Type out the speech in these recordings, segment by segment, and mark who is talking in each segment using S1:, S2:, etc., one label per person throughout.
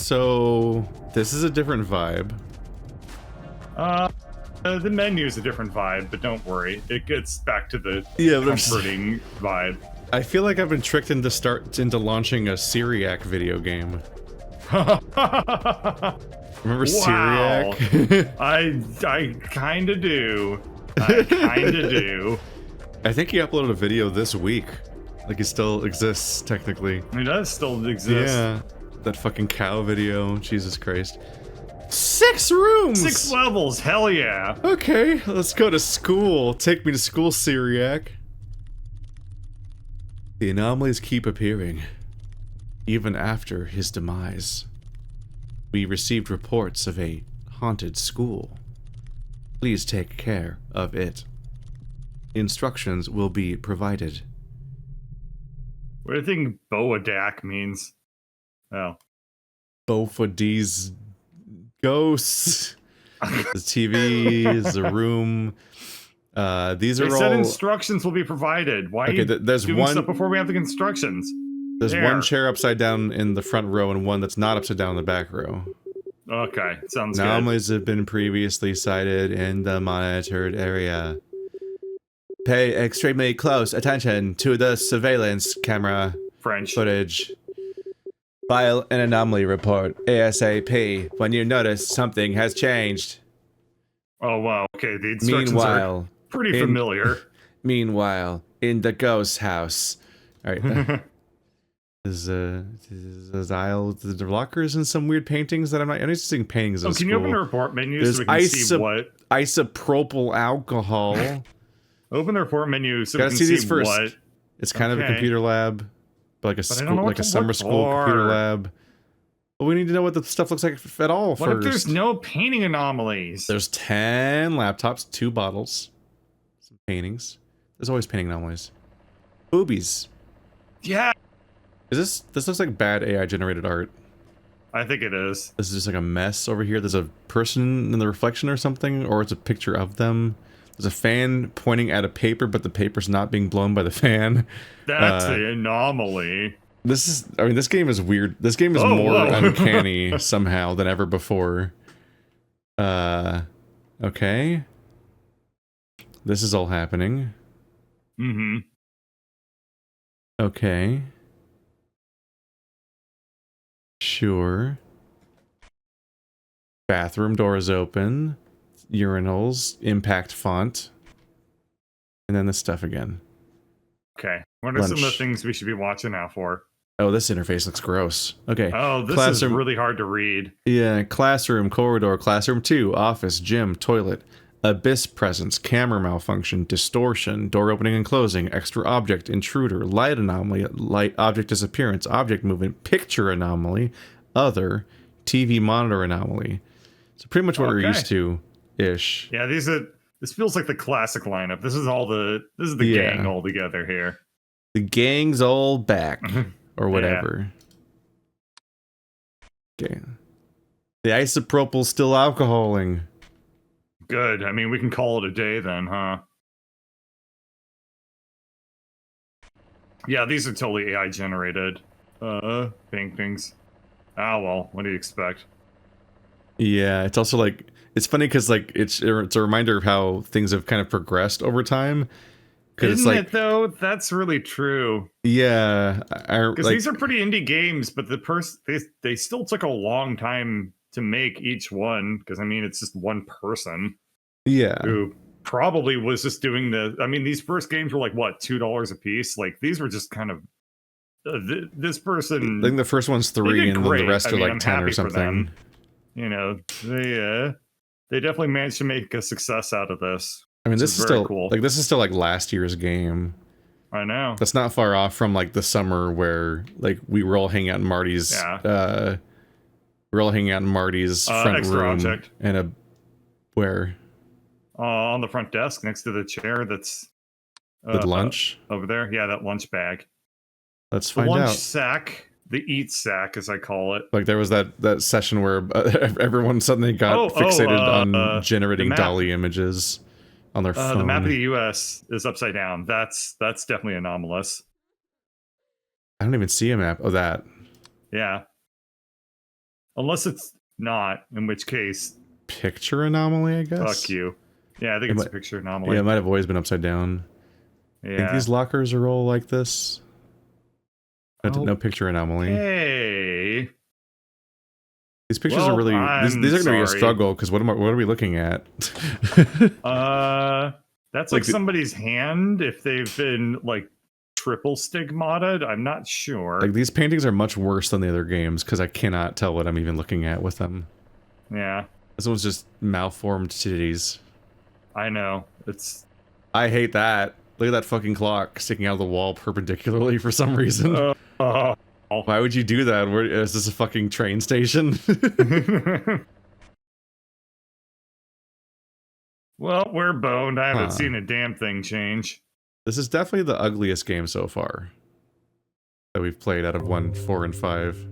S1: So this is a different vibe.
S2: The menu is a different vibe, but don't worry, it gets back to the
S1: there's-
S2: comforting vibe.
S1: I feel like I've been tricked into launching a Syriac video game. Remember
S2: Wow.
S1: Syriac?
S2: I kinda do. I kinda do.
S1: I think he uploaded a video this week. Like he still exists, technically.
S2: It does still exist.
S1: Yeah. That fucking cow video. Jesus Christ. 6 rooms!
S2: 6 levels, hell yeah.
S1: Okay, let's go to school. Take me to school, Syriac. The anomalies keep appearing, even after his demise. We received reports of a haunted school. Please take care of it. Instructions will be provided.
S2: What do you think Boadak means? Oh.
S1: Bofad's ghosts. The TV, the room. These are
S2: They
S1: all.
S2: said instructions will be provided. Why
S1: Okay,
S2: are you
S1: there's
S2: doing
S1: one
S2: stuff before we have the instructions?
S1: There's
S2: There.
S1: one chair upside down in the front row and one that's not upside down in the back row.
S2: Okay, sounds good.
S1: Anomalies have been previously sighted in the monitored area. Pay extremely close attention to the surveillance camera
S2: French.
S1: footage. File an anomaly report ASAP when you notice something has changed.
S2: Oh wow, okay, the instructions
S1: Meanwhile,
S2: are pretty familiar.
S1: in the ghost house. Alright. There's aisle, the lockers and some weird paintings that I'm not seeing paintings in
S2: Can you open the report menu
S1: There's
S2: so we can see what?
S1: isopropyl alcohol.
S2: Open the report menu so
S1: Gotta
S2: we can
S1: see these
S2: see
S1: first.
S2: what.
S1: It's kind of a
S2: Okay.
S1: computer lab, but like a
S2: But I don't know
S1: school,
S2: what
S1: like a
S2: to
S1: summer
S2: look
S1: school computer
S2: for.
S1: lab. But we need to know what the stuff looks like at all
S2: What
S1: first.
S2: if there's no painting anomalies?
S1: There's 10 laptops, 2 bottles, some paintings. There's always painting anomalies. Boobies.
S2: Yeah,
S1: This looks like bad AI generated art.
S2: I think it is.
S1: This is just like a mess over here. There's a person in the reflection or something, or it's a picture of them. There's a fan pointing at a paper, but the paper's not being blown by the fan.
S2: That's the anomaly.
S1: This game is weird. This game is
S2: Oh,
S1: more
S2: whoa.
S1: uncanny somehow than ever before. Okay. This is all happening.
S2: Mm-hmm.
S1: Okay. Sure. Bathroom doors open. Urinals. Impact font. And then this stuff again.
S2: Okay. What are some of the
S1: Lunch.
S2: things we should be watching out for?
S1: Oh, this interface looks gross. Okay.
S2: Oh, this
S1: Classroom.
S2: is really hard to read.
S1: Yeah, classroom, corridor, classroom 2, office, gym, toilet, abyss presence, camera malfunction, distortion, door opening and closing, extra object, intruder, light anomaly, light object disappearance, object movement, picture anomaly, other, TV monitor anomaly. So pretty much what we're
S2: Okay.
S1: used to, ish.
S2: Yeah, this feels like the classic lineup. This is the
S1: Yeah.
S2: gang all together here.
S1: The gang's all back, or whatever. Okay. The isopropyl's still alcoholing.
S2: Good. I mean, we can call it a day then, huh? Yeah, these are totally AI generated. Paintings. Ah, well, what do you expect?
S1: Yeah, it's also like it's funny because like it's a reminder of how things have kind of progressed over time. Because it's
S2: Isn't
S1: like,
S2: it though? That's really true.
S1: yeah,
S2: Because
S1: like,
S2: these are pretty indie games, but they still took a long time to make each one. Because I mean, it's just one person
S1: yeah,
S2: who probably was just doing I mean, these first games were like what, $2 a piece? Like these were just kind of this person.
S1: I think the first one's
S2: they
S1: 3
S2: did
S1: and then the
S2: great.
S1: rest
S2: I
S1: are
S2: mean,
S1: like
S2: I'm
S1: 10 or
S2: happy for them.
S1: something.
S2: You know, they definitely managed to make a success out of this.
S1: I mean, this
S2: Which
S1: is
S2: very
S1: still
S2: cool.
S1: like this is still like last year's game.
S2: I know.
S1: That's not far off from like the summer where like we were all hanging out in Marty's.
S2: Yeah.
S1: We're all hanging out in Marty's front
S2: extra
S1: room
S2: object.
S1: and where
S2: On the front desk next to the chair that's
S1: the lunch.
S2: over there. Yeah, that lunch bag.
S1: Let's
S2: The
S1: find
S2: lunch
S1: out.
S2: sack. The eat sack, as I call it.
S1: Like there was that session where everyone suddenly got fixated on generating
S2: map.
S1: dolly images on their phone.
S2: The map of the U.S. is upside down. That's definitely anomalous.
S1: I don't even see a map of that.
S2: Yeah. Unless it's not, in which case,
S1: Picture anomaly, I guess.
S2: fuck you. Yeah, I think it's a picture anomaly.
S1: Yeah, it might have always been upside down.
S2: Yeah.
S1: I think these lockers are all like this. No picture anomaly.
S2: Hey.
S1: These pictures are really these are going to be a struggle because what are we looking at?
S2: That's like somebody's hand if they've been like triple stigmatted. I'm not sure.
S1: Like these paintings are much worse than the other games because I cannot tell what I'm even looking at with them.
S2: Yeah.
S1: This one's just malformed titties.
S2: I know.
S1: I hate that. Look at that fucking clock sticking out of the wall perpendicularly for some reason. Why would you do that? Is this a fucking train station?
S2: Well, we're boned. I haven't seen a damn thing change.
S1: This is definitely the ugliest game so far that we've played out of 1, 4, and 5.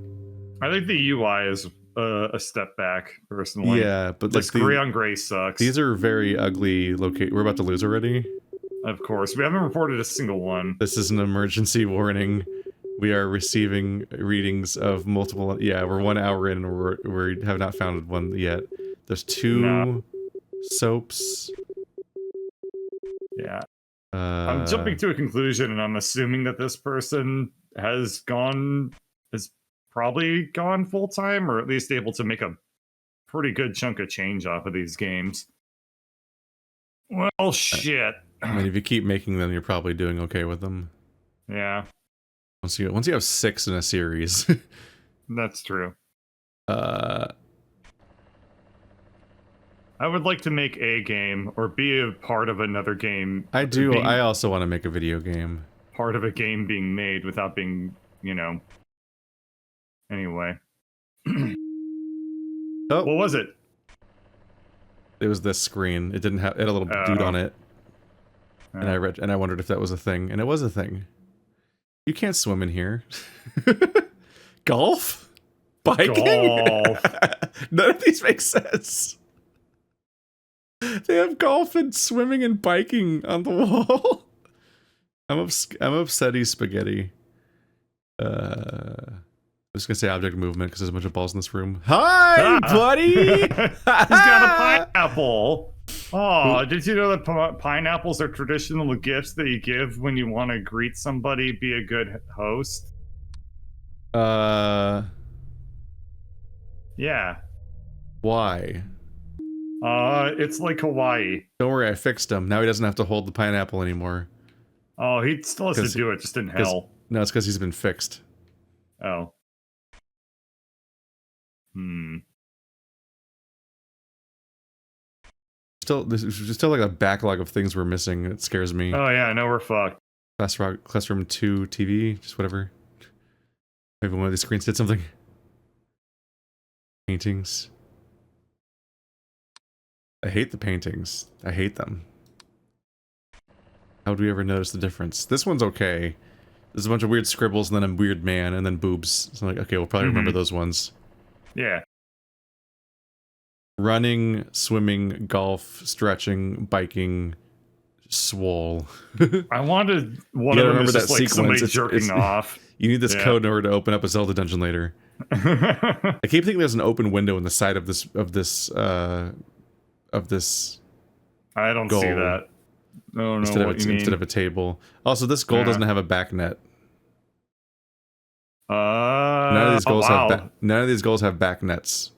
S2: I think the UI is a step back, personally.
S1: Yeah, but
S2: this
S1: like
S2: gray on gray sucks.
S1: These are very ugly We're about to lose already?
S2: Of course. We haven't reported a single one.
S1: This is an emergency warning. We are receiving readings of multiple... Yeah, we're 1 hour in and we have not found one yet. There's 2 soaps.
S2: Yeah. I'm jumping to a conclusion and I'm assuming that this person has probably gone full-time or at least able to make a pretty good chunk of change off of these games. Well, shit.
S1: I mean, if you keep making them, you're probably doing okay with them.
S2: Yeah.
S1: Once you have 6 in a series.
S2: That's true. I would like to make a game or be a part of another game.
S1: I also want to make a video game.
S2: Part of a game being made without being, you know. Anyway.
S1: Oh.
S2: What was it?
S1: It was this screen. It didn't have it had a little dude on it. And I wondered if that was a thing, and it was a thing. You can't swim in here. Golf? Biking? Golf. None of these make sense. They have golf and swimming and biking on the wall. I'm upsetty spaghetti. I'm just gonna say object movement because there's a bunch of balls in this room. Hi, buddy!
S2: He's got a pineapple. Oh, did you know that pineapples are traditional gifts that you give when you want to greet somebody, be a good host?
S1: Yeah. Why?
S2: It's like Hawaii.
S1: Don't worry, I fixed him. Now he doesn't have to hold the pineapple anymore.
S2: Oh, he still has to do it, just in hell.
S1: No, it's because he's been fixed.
S2: Oh.
S1: There's still like a backlog of things we're missing. It scares me.
S2: Oh yeah, I know we're fucked.
S1: Classroom 2 TV, just whatever. Maybe one of these screens did something. Paintings. I hate the paintings. I hate them. How would we ever notice the difference? This one's okay. There's a bunch of weird scribbles and then a weird man and then boobs. So I'm like, okay, we'll probably remember those ones.
S2: Yeah.
S1: Running, swimming, golf, stretching, biking, swole.
S2: I wanted one of them is just like somebody jerking off.
S1: You need this code in order to open up a Zelda dungeon later. I keep thinking there's an open window in the side of this I don't
S2: goal. See that. No,
S1: instead of a table. Also, this goal doesn't have a back net. None of these goals have back nets.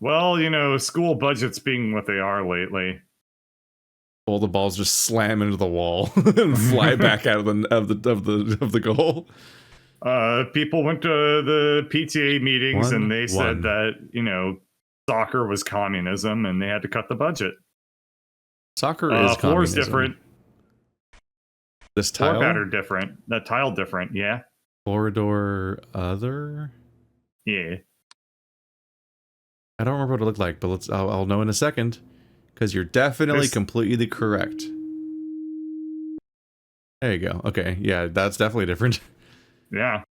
S2: Well, you know, school budgets being what they are lately.
S1: All the balls just slam into the wall and fly back out of the goal.
S2: People went to the PTA meetings and they said that, you know, soccer was communism and they had to cut the budget.
S1: Soccer is
S2: floor's
S1: communism.
S2: Different.
S1: This tile?
S2: Floor pattern different. That tile different, yeah.
S1: Corridor other?
S2: Yeah.
S1: I don't remember what it looked like, but I'll know in a second. Because you're definitely completely correct. There you go. Okay, yeah, that's definitely different.
S2: Yeah.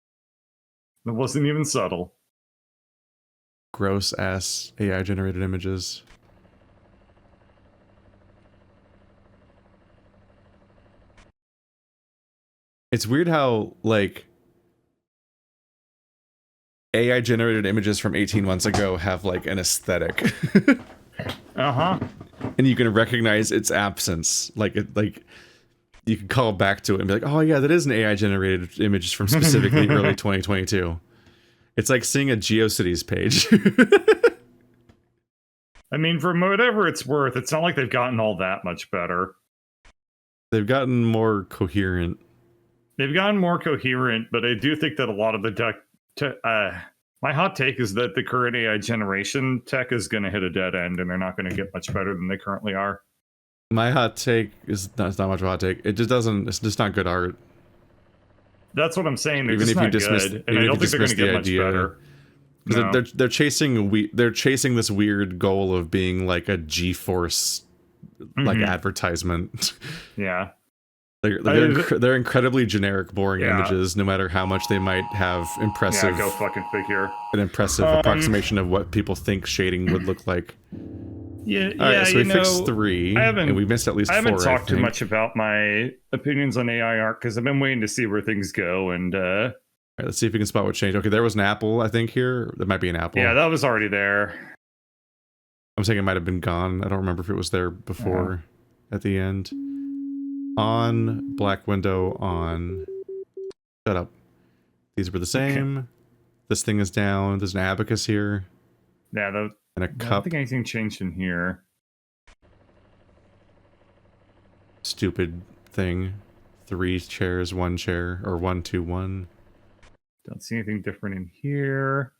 S2: It wasn't even subtle.
S1: Gross ass AI generated images. It's weird how, like, AI generated images from 18 months ago have like an aesthetic.
S2: Uh-huh.
S1: And you can recognize its absence. Like you can call back to it and be like, oh yeah, that is an AI generated image from specifically early 2022. It's like seeing a GeoCities page.
S2: I mean, for whatever it's worth, it's not like they've gotten all that much better.
S1: They've gotten more coherent.
S2: They've gotten more coherent, but I do think that a lot of the my hot take is that the current AI generation tech is going to hit a dead end, and they're not going to get much better than they currently are.
S1: My hot take is it's not much of a hot take. It just doesn't. It's just not good art.
S2: That's what I'm saying. They're
S1: Even
S2: just
S1: if you
S2: not
S1: dismiss,
S2: good, and I don't think they're going to get much better. No.
S1: They're chasing this weird goal of being like a G-force like advertisement.
S2: Yeah.
S1: They're incredibly generic, boring images, no matter how much they might have impressive.
S2: Yeah, go fucking figure.
S1: An impressive approximation of what people think shading would look like.
S2: Yeah,
S1: all right, so we fixed 3, and we missed at least 4.
S2: I haven't talked too much about my opinions on AI art because I've been waiting to see where things go. And
S1: all right, let's see if we can spot what changed. Okay, there was an apple, I think here. There might be an apple.
S2: Yeah, that was already there.
S1: I'm saying it might have been gone. I don't remember if it was there before at the end. On, black window, on. Shut up. These were the same. Okay. This thing is down. There's an abacus here.
S2: Yeah,
S1: and a cup.
S2: I don't think anything changed in here.
S1: Stupid thing. 3 chairs, 1 chair, or 1, 2, 1.
S2: Don't see anything different in here.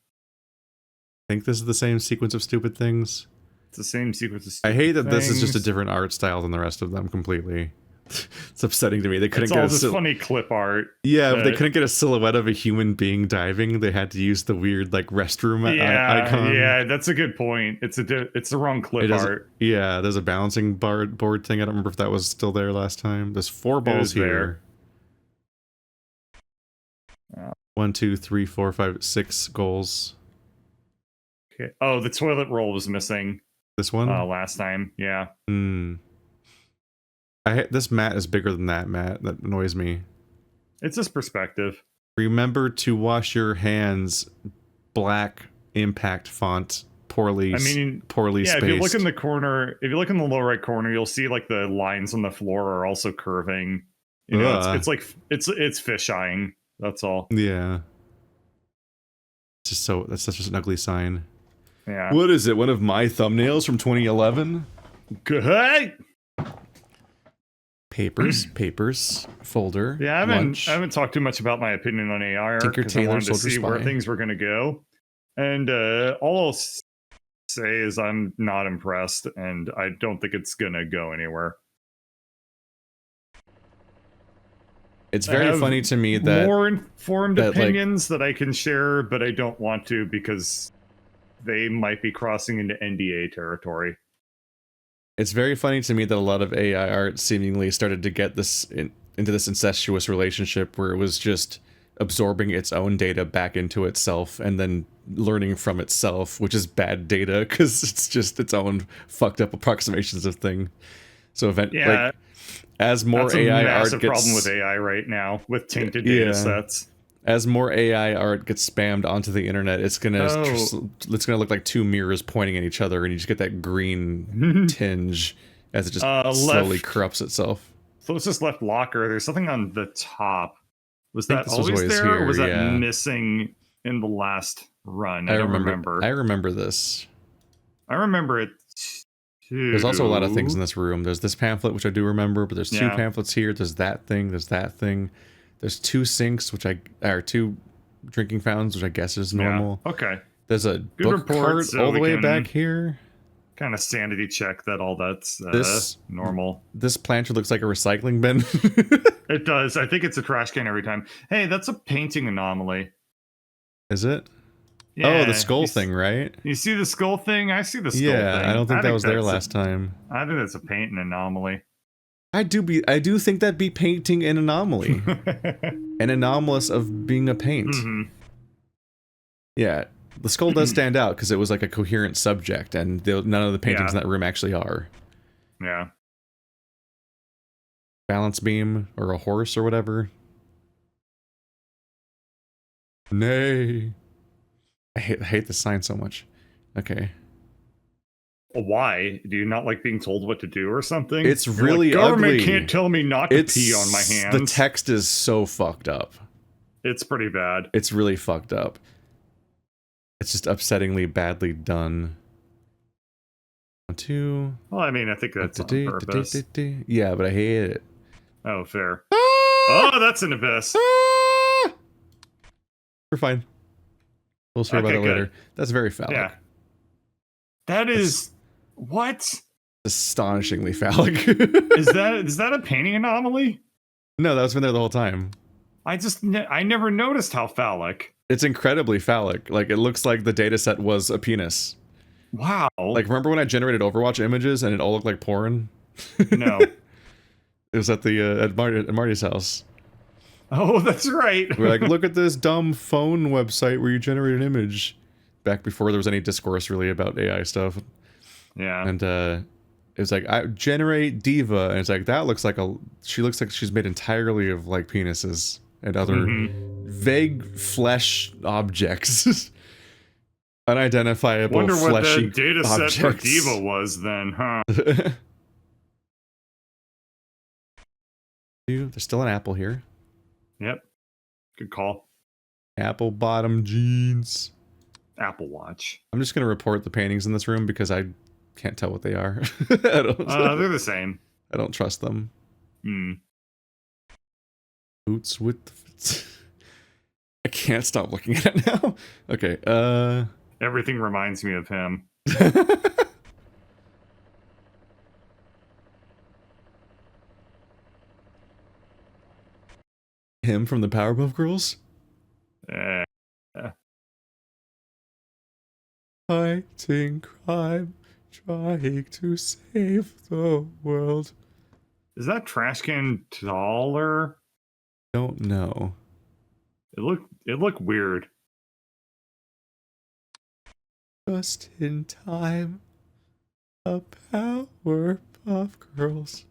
S1: I think this is the same sequence of stupid things.
S2: It's the same sequence of stupid
S1: I hate that
S2: things.
S1: This is just a different art style than the rest of them completely. It's upsetting to me. They couldn't
S2: get all this funny clip art.
S1: Yeah, but they couldn't get a silhouette of a human being diving. They had to use the weird like restroom icon.
S2: Yeah, that's a good point. It's the wrong clip art.
S1: Yeah, there's a balancing board thing. I don't remember if that was still there last time. There's 4 balls here.
S2: There.
S1: 1, 2, 3, 4, 5, 6 goals.
S2: Okay. Oh, the toilet roll was missing.
S1: This one?
S2: Last time. Yeah.
S1: This mat is bigger than that mat. That annoys me.
S2: It's just perspective.
S1: Remember to wash your hands. Black impact font. Poorly spaced.
S2: If you look in the corner, if you look in the lower right corner, you'll see like the lines on the floor are also curving. You know, it's like it's fish-eyeing. That's all.
S1: Yeah. That's such an ugly sign.
S2: Yeah.
S1: What is it? One of my thumbnails from 2011?
S2: Good.
S1: Papers, folder.
S2: Yeah, I haven't talked too much about my opinion on AI art because I wanted to see where things were going to go. And all I'll say is I'm not impressed, and I don't think it's going to go anywhere.
S1: It's very funny to me that
S2: more informed opinions that I can share, but I don't want to because they might be crossing into NDA territory.
S1: It's very funny to me that a lot of AI art seemingly started to get this into this incestuous relationship where it was just absorbing its own data back into itself and then learning from itself, which is bad data because it's just its own fucked up approximations of thing. So like as more AI art gets,
S2: problem with AI right now with tainted data sets.
S1: As more AI art gets spammed onto the internet, it's gonna look like 2 mirrors pointing at each other, and you just get that green tinge as it just slowly corrupts itself.
S2: Closest left locker. There's something on the top. Was that always there, or was that missing in the last run? I don't remember.
S1: I remember this.
S2: I remember it too.
S1: There's also a lot of things in this room. There's this pamphlet, which I do remember, but there's 2 pamphlets here. There's that thing. There's that thing. There's 2 sinks, which are 2 drinking fountains, which I guess is normal.
S2: Yeah. Okay.
S1: There's a book cart all the way back here.
S2: Kind of sanity check that all that's normal.
S1: This planter looks like a recycling bin.
S2: It does. I think it's a trash can every time. Hey, that's a painting anomaly.
S1: Is it?
S2: Yeah,
S1: oh, the skull thing, right?
S2: You see the skull thing? I see the skull thing.
S1: Yeah, I don't think that was there last time.
S2: I think that's a painting anomaly.
S1: I do think that'd be painting an anomaly. An anomalous of being a paint. Yeah, the skull does stand out because it was like a coherent subject, and none of the paintings in that room actually are.
S2: Yeah.
S1: Balance beam, or a horse, or whatever. Nay. I hate the sign so much. Okay.
S2: Why? Do you not like being told what to do or something?
S1: It's really
S2: like, Government
S1: ugly.
S2: Can't tell me not to pee on my hands.
S1: The text is so fucked up.
S2: It's pretty bad.
S1: It's really fucked up. It's just upsettingly badly done. 1, 2.
S2: Well, I mean, I think that's on purpose.
S1: Yeah, but I hate it.
S2: Oh, fair. Oh, that's an abyss.
S1: We're fine. We'll hear about it later. That's very phallic.
S2: Yeah. That is... What?
S1: Astonishingly phallic.
S2: Is that a painting anomaly?
S1: No, that's been there the whole time.
S2: I never noticed how phallic.
S1: It's incredibly phallic. Like, it looks like the data set was a penis.
S2: Wow.
S1: Like, remember when I generated Overwatch images and it all looked like porn?
S2: No.
S1: It was at the at Marty's house.
S2: Oh, that's right.
S1: We're like, look at this dumb phone website where you generate an image. Back before there was any discourse really about AI stuff.
S2: Yeah.
S1: And it was like, I generate diva, and it's like, that looks like she looks like she's made entirely of like penises and other vague flesh objects. Unidentifiable
S2: Wonder what
S1: fleshy
S2: the data set
S1: objects.
S2: for diva was then, huh?
S1: There's still an apple here.
S2: Yep. Good call.
S1: Apple bottom jeans.
S2: Apple Watch.
S1: I'm just gonna report the paintings in this room because I can't tell what they are.
S2: They're the same.
S1: I don't trust them. Boots with the... I can't stop looking at it now. Okay,
S2: Everything reminds me of him.
S1: Him from the Powerpuff Girls? Fighting crime, trying to save the world.
S2: Is that trash can taller?
S1: Don't know.
S2: It looked weird.
S1: Just in time. A Powerpuff Girls.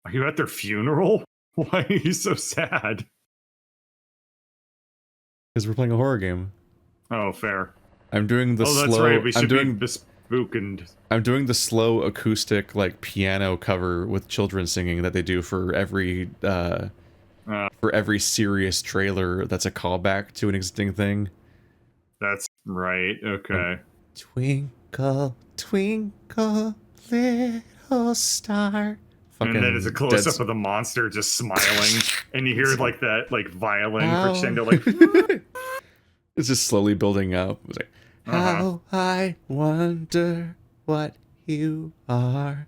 S2: Are you at their funeral? Why are you so sad?
S1: Because we're playing a horror game.
S2: Oh, fair.
S1: I'm doing the slow...
S2: that's right. We should be bespookened.
S1: I'm doing the slow acoustic, like, piano cover with children singing that they do for every serious trailer that's a callback to an existing thing.
S2: That's right. Okay.
S1: Twinkle, twinkle, little star.
S2: And then it's a close-up of the monster just smiling, and you hear like that, like violin crescendo, like.
S1: It's just slowly building up. It's like, how I wonder what you are.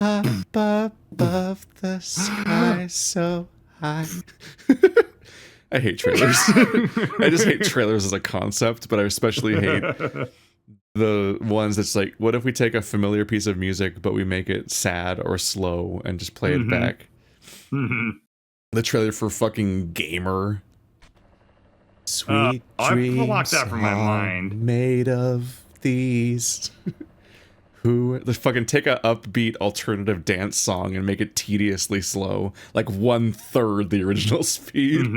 S1: Up above the sky so high. I hate trailers. I just hate trailers as a concept, but I especially hate the ones that's like, what if we take a familiar piece of music, but we make it sad or slow and just play it back? The trailer for fucking Gamer. Sweet dreams
S2: I blocked that from my mind.
S1: Made of these. Let's fucking take a upbeat alternative dance song and make it tediously slow, like 1/3 the original speed.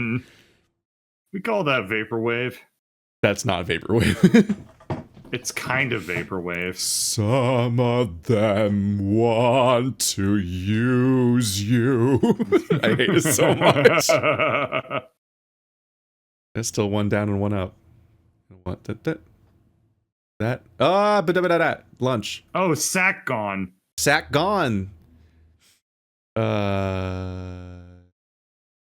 S2: We call that vaporwave.
S1: That's not vaporwave.
S2: It's kind of vaporwave.
S1: Some of them want to use you. I hate it so much. That's still one down and one up. What that? Lunch.
S2: Oh, sack gone.
S1: Sack gone.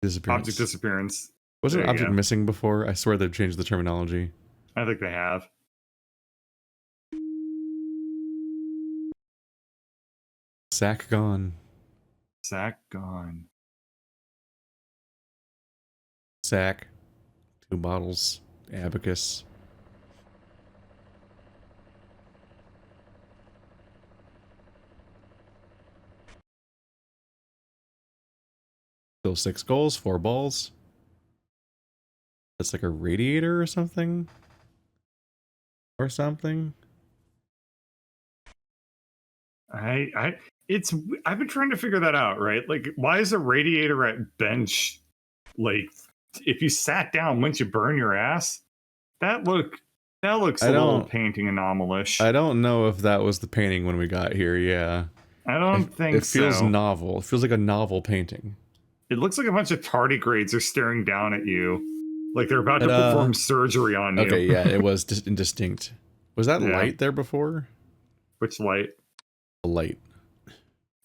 S1: Disappearance.
S2: Object disappearance.
S1: Wasn't object missing before? I swear they've changed the terminology.
S2: I think they have.
S1: Sack gone.
S2: Sack gone.
S1: Sack. 2 bottles. Abacus. Still 6 goals, 4 balls. That's like a radiator or something? Or something?
S2: I've been trying to figure that out, right? Like, why is a radiator at bench like if you sat down, wouldn't you burn your ass? That looks a little painting anomalish.
S1: I don't know if that was the painting when we got here. Yeah,
S2: I don't think
S1: it feels
S2: so.
S1: novel. It feels like a novel painting.
S2: It looks like a bunch of tardigrades are staring down at you, like they're about to perform surgery on you.
S1: Okay, yeah, it was indistinct. Was that light there before?
S2: Which light?
S1: The light.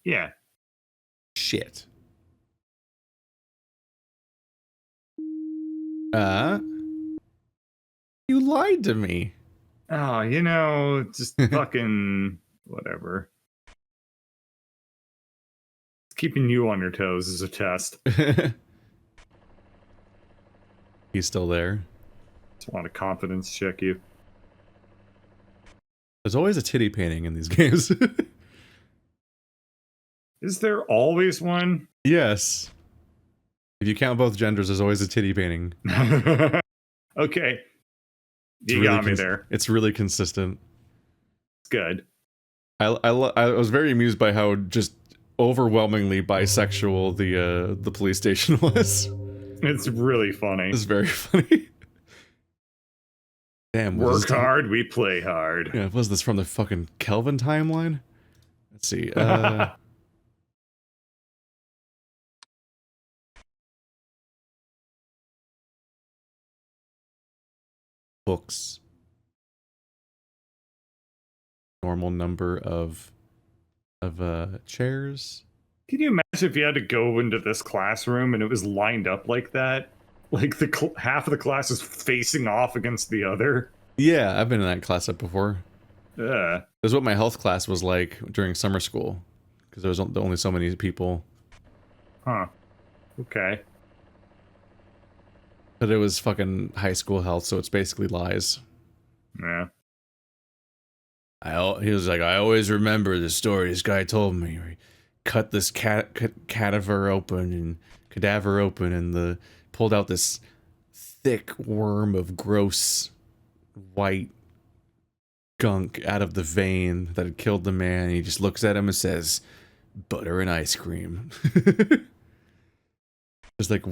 S2: Yeah.
S1: Shit. You lied to me.
S2: Oh, just fucking whatever. Keeping you on your toes is a test.
S1: He's still there.
S2: Just want to confidence check you.
S1: There's always a titty painting in these games.
S2: Is there always one?
S1: Yes. If you count both genders, there's always a titty painting.
S2: Okay. You got me there.
S1: It's really consistent.
S2: It's good.
S1: I was very amused by how just overwhelmingly bisexual the police station was.
S2: It's really funny.
S1: It's very funny. Damn.
S2: Work hard, we play hard.
S1: Yeah, was this from the fucking Kelvin timeline? Let's see. Books. Normal number of chairs.
S2: Can you imagine if you had to go into this classroom and it was lined up like that? Like half of the class is facing off against the other?
S1: Yeah, I've been in that class up before.
S2: Yeah.
S1: That's what my health class was like during summer school. Because there was only so many people.
S2: Huh. Okay.
S1: But it was fucking high school health, so it's basically lies.
S2: Yeah.
S1: He was like, I always remember the story this guy told me. Where he cut this cadaver open and pulled out this thick worm of gross white gunk out of the vein that had killed the man. And he just looks at him and says, "Butter and ice cream." There's like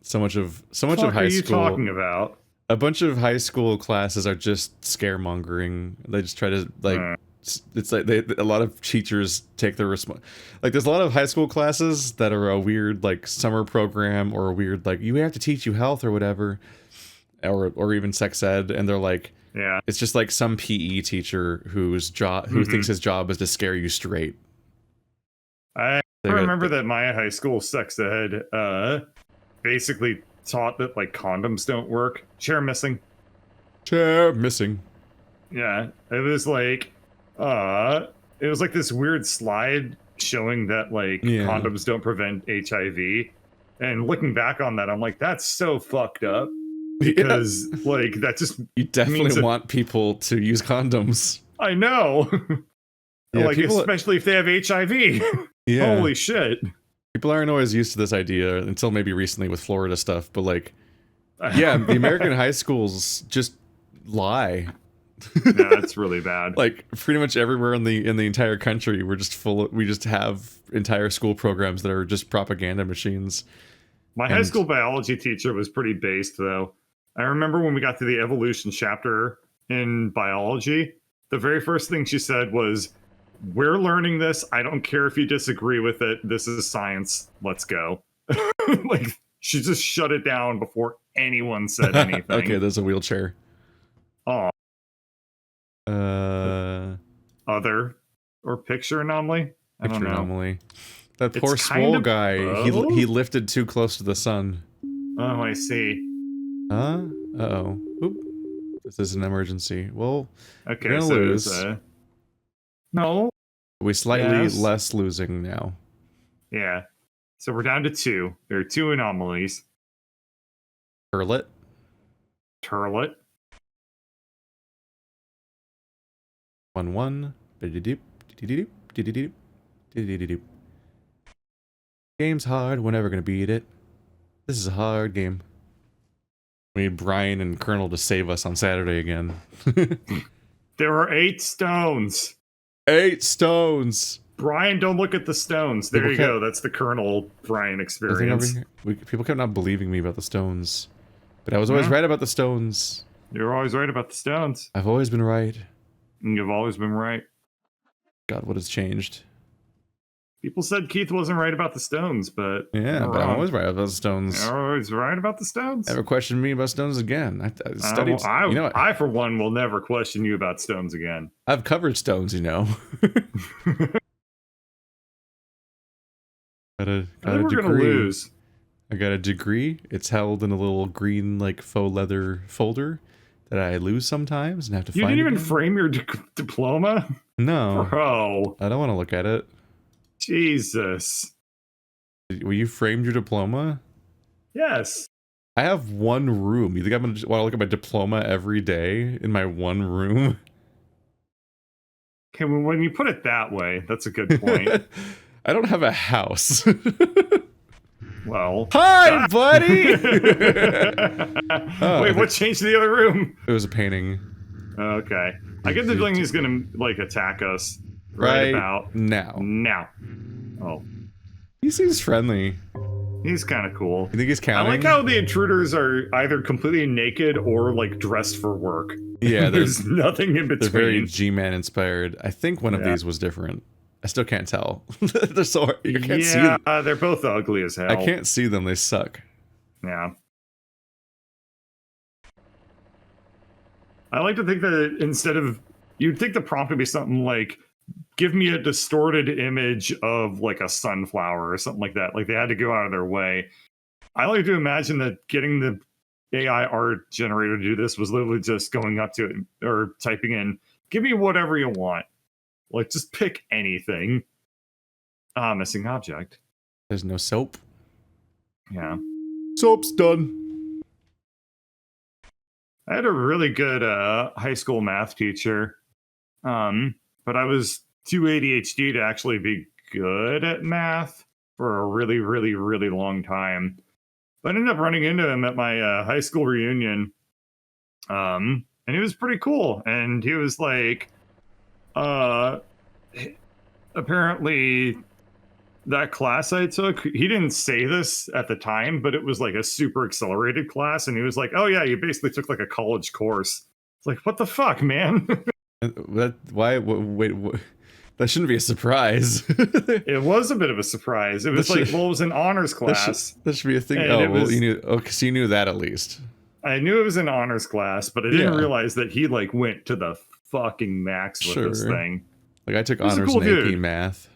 S1: so much of high school. What are you
S2: talking about?
S1: A bunch of high school classes are just scaremongering. They just try to it's like a lot of teachers take their like there's a lot of high school classes that are a weird like summer program or a weird like you have to teach you health or whatever, or even sex ed, and they're like,
S2: yeah,
S1: it's just like some PE teacher who thinks his job is to scare you straight.
S2: I remember that my high school sex ed basically taught that like condoms don't work. Chair missing.
S1: Yeah,
S2: it was like this weird slide showing that like condoms don't prevent HIV, and looking back on that I'm like, that's so fucked up, because like that just
S1: you definitely want people to use condoms.
S2: I know. Like especially if they have HIV.
S1: Yeah.
S2: Holy shit.
S1: People aren't always used to this idea until maybe recently with Florida stuff, but like, yeah, the American high schools just lie.
S2: No, that's really bad.
S1: Like pretty much everywhere in the entire country, we just have entire school programs that are just propaganda machines.
S2: My high school biology teacher was pretty based though. I remember when we got to the evolution chapter in biology, the very first thing she said was, "We're learning this. I don't care if you disagree with it. This is science. Let's go." Like, she just shut it down before anyone said anything.
S1: Okay, there's a wheelchair.
S2: Oh. Other or picture anomaly? I don't know.
S1: Anomaly. That poor swole guy. He lifted too close to the sun.
S2: Oh, I see.
S1: Huh? Uh-oh. Oop. This is an emergency. Well,
S2: okay,
S1: we're gonna lose.
S2: No.
S1: We slightly less losing now.
S2: Yeah. So we're down to 2. There are 2 anomalies.
S1: Turlet. 1-1. Game's hard. We're never gonna beat it. This is a hard game. We need Brian and Colonel to save us on Saturday again.
S2: There are 8 stones.
S1: 8 stones.
S2: Brian, don't look at the stones. There you go. That's the Colonel Brian experience.
S1: People kept not believing me about the stones. But I was always right about the stones.
S2: You're always right about the stones.
S1: I've always been right.
S2: You've always been right.
S1: God, what has changed?
S2: People said Keith wasn't right about the stones, but...
S1: Yeah, but I'm always right about the stones.
S2: You're always right about the stones?
S1: Never question me about stones again. I studied...
S2: I, for one, will never question you about stones again.
S1: I've covered stones, you know. got a degree.
S2: Gonna lose.
S1: I got a degree. It's held in a little green, like, faux leather folder that I lose sometimes and have to find.
S2: You didn't even frame your diploma?
S1: No.
S2: Bro.
S1: I don't want to look at it.
S2: Jesus.
S1: Were you framed your diploma?
S2: Yes.
S1: I have one room. You think I'm going to want to look at my diploma every day in my one room?
S2: Okay, well, when you put it that way, that's a good point.
S1: I don't have a house.
S2: Well.
S1: Hi, buddy!
S2: Wait, what changed the other room?
S1: It was a painting.
S2: Okay. I get the feeling he's gonna, like, attack us right about
S1: now.
S2: Oh.
S1: He seems friendly.
S2: He's kind of cool.
S1: You think he's counting?
S2: I like how the intruders are either completely naked or, like, dressed for work.
S1: Yeah,
S2: there's nothing in between.
S1: They're very G-Man inspired. I think one of these was different. I still can't tell. They're so hard. You can't see them.
S2: They're both ugly as hell.
S1: I can't see them. They suck.
S2: Yeah. I like to think that instead of... You'd think the prompt would be something like, give me a distorted image of, like, a sunflower or something like that. Like, they had to go out of their way. I like to imagine that getting the AI art generator to do this was literally just going up to it or typing in, give me whatever you want. Like, just pick anything. Missing object.
S1: There's no soap.
S2: Yeah.
S1: Soap's done.
S2: I had a really good high school math teacher. But I was too ADHD to actually be good at math for a really, really, really long time. But I ended up running into him at my high school reunion. And he was pretty cool. And he was like... apparently that class I took, he didn't say this at the time, but it was like a super accelerated class, and he was like, oh yeah, you basically took like a college course. It's like, what the fuck, man?
S1: Wait, that shouldn't be a surprise.
S2: It was a bit of a surprise. It was like, well, it was an honors class.
S1: That should be a thing. You knew. Okay, so you knew that at least. I
S2: knew it was an honors class, but I didn't realize that he like went to the fucking max with this thing.
S1: Like, I took honors in AP math.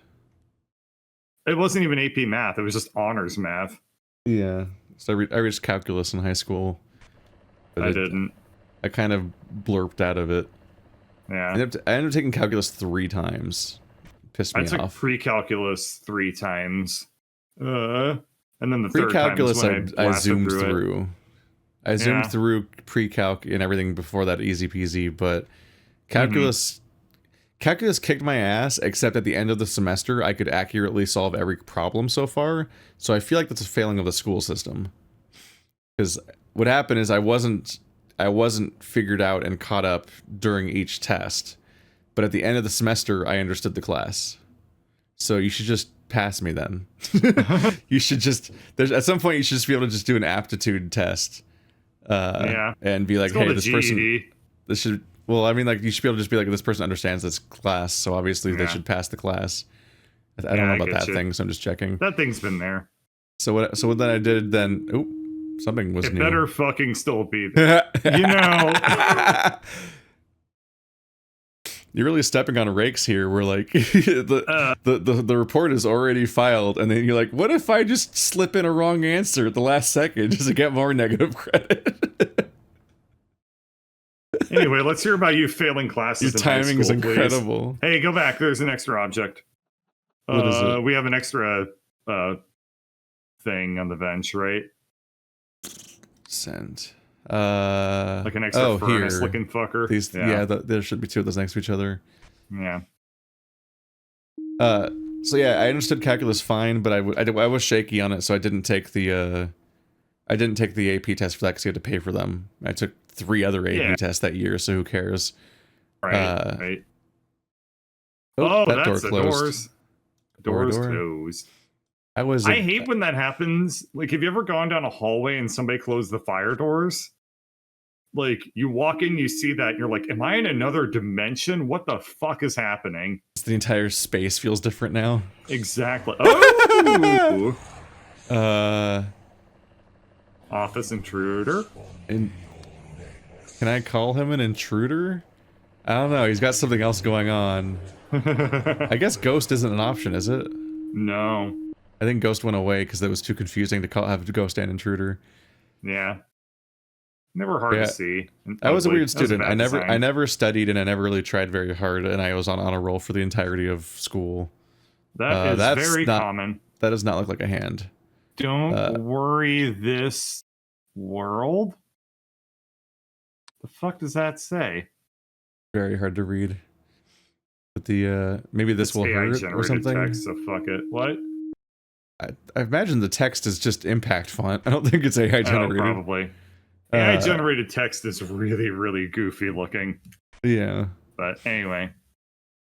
S2: It wasn't even AP math. It was just honors math.
S1: Yeah. So I reached calculus in high school. But
S2: I didn't.
S1: I kind of blurped out of it.
S2: Yeah.
S1: I ended up taking calculus 3 times. Pissed me off.
S2: I took pre-calculus 3 times. And then the
S1: pre-calculus
S2: third time is when
S1: I zoomed through. I zoomed
S2: Yeah.
S1: through pre-calc and everything before that, easy peasy, but calculus... Calculus kicked my ass, except at the end of the semester, I could accurately solve every problem so far. So I feel like that's a failing of the school system. Because what happened is I wasn't figured out and caught up during each test. But at the end of the semester, I understood the class. So you should just pass me then. You should just... at some point, you should just be able to just do an aptitude test. And be like, hey, this person... This should... Well, I mean, like, you should be able to just be like, this person understands this class, so obviously they should pass the class. I don't know about that thing, so I'm just checking.
S2: That thing's been there.
S1: So what then I did then... Oop, something was new.
S2: It better fucking still be there. You know...
S1: You're really stepping on rakes here. We're like, the report is already filed, and then you're like, what if I just slip in a wrong answer at the last second just to get more negative credit?
S2: Anyway, let's hear about you failing classes.
S1: Your timing is incredible.
S2: Please. Hey, go back. There's an extra object.
S1: What is it?
S2: We have an extra thing on the bench, right?
S1: Send.
S2: Like an extra furnace-looking fucker.
S1: These, there should be 2 of those next to each other.
S2: Yeah.
S1: So yeah, I understood calculus fine, but I was shaky on it, so I didn't take the AP test for that because you had to pay for them. I took 3 other AP tests that year, so who cares?
S2: Right.
S1: Oh, that
S2: that's
S1: door closed.
S2: Doors closed. I hate when that happens. Like, have you ever gone down a hallway and somebody closed the fire doors? Like, you walk in, you see that, and you're like, am I in another dimension? What the fuck is happening?
S1: The entire space feels different now.
S2: Exactly. Oh! Office intruder?
S1: Can I call him an intruder? I don't know, he's got something else going on. I guess ghost isn't an option, is it?
S2: No.
S1: I think ghost went away because it was too confusing to have ghost and intruder.
S2: Yeah. Never hard to see.
S1: I was a weird student. I never studied and I never really tried very hard, and I was on a roll for the entirety of school.
S2: That's very common.
S1: That does not look like a hand.
S2: Don't worry this world? The fuck does that say?
S1: Very hard to read. But the maybe this will hurt or something.
S2: Text, so fuck it. What?
S1: I imagine the text is just impact font. I don't think it's AI generated.
S2: Oh, probably. AI generated text is really, really goofy looking.
S1: Yeah.
S2: But anyway.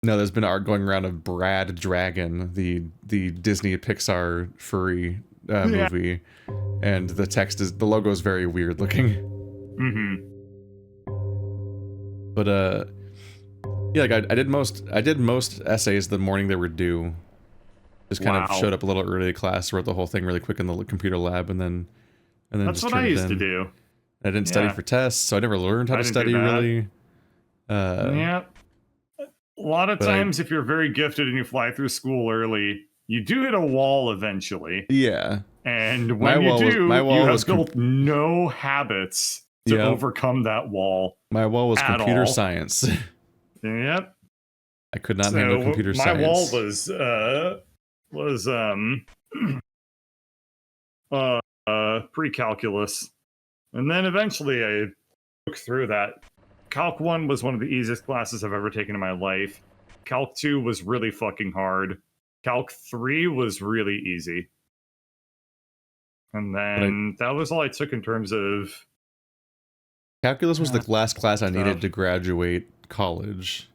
S1: No, there's been art going around of Brad Dragon, the Disney Pixar furry movie, and the logo is very weird looking.
S2: Mm-hmm.
S1: But yeah, like I did most essays the morning they were due. Just kind of showed up a little early to class, wrote the whole thing really quick in the computer lab, and then
S2: that's
S1: just
S2: what I used to do.
S1: I didn't study for tests, so I never learned how to study really.
S2: Yeah. A lot of times, if you're very gifted and you fly through school early, you do hit a wall eventually.
S1: Yeah.
S2: And when you have built no habits to overcome that wall.
S1: My wall was computer science.
S2: Yep.
S1: I could not handle computer science.
S2: My wall was pre-calculus. And then eventually I took through that. Calc 1 was one of the easiest classes I've ever taken in my life. Calc 2 was really fucking hard. Calc 3 was really easy. And then that was all I took in terms of...
S1: Calculus was the last class I needed to graduate college.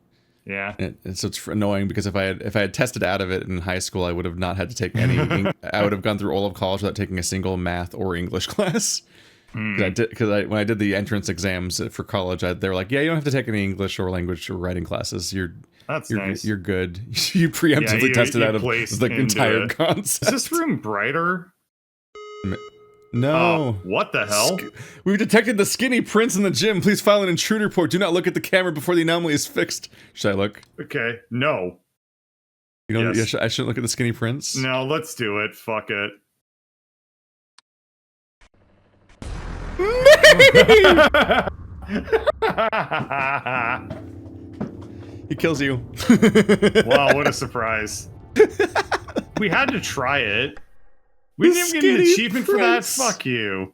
S2: Yeah.
S1: And so it's annoying because if I had tested out of it in high school, I would have not had to take any... I would have gone through all of college without taking a single math or English class. Because when I did the entrance exams for college, they were like, "Yeah, you don't have to take any English or language or writing classes.
S2: That's nice.
S1: You're good." You preemptively tested out of the entire concept.
S2: Is this room brighter?
S1: No.
S2: What the hell?
S1: We've detected the skinny prince in the gym. Please file an intruder report. Do not look at the camera before the anomaly is fixed. Should I look?
S2: Okay. No.
S1: You know, I shouldn't look at the skinny prince.
S2: No, let's do it. Fuck it.
S1: He kills you.
S2: Wow, what a surprise. We had to try it. We didn't even get an achievement for that. Fuck you.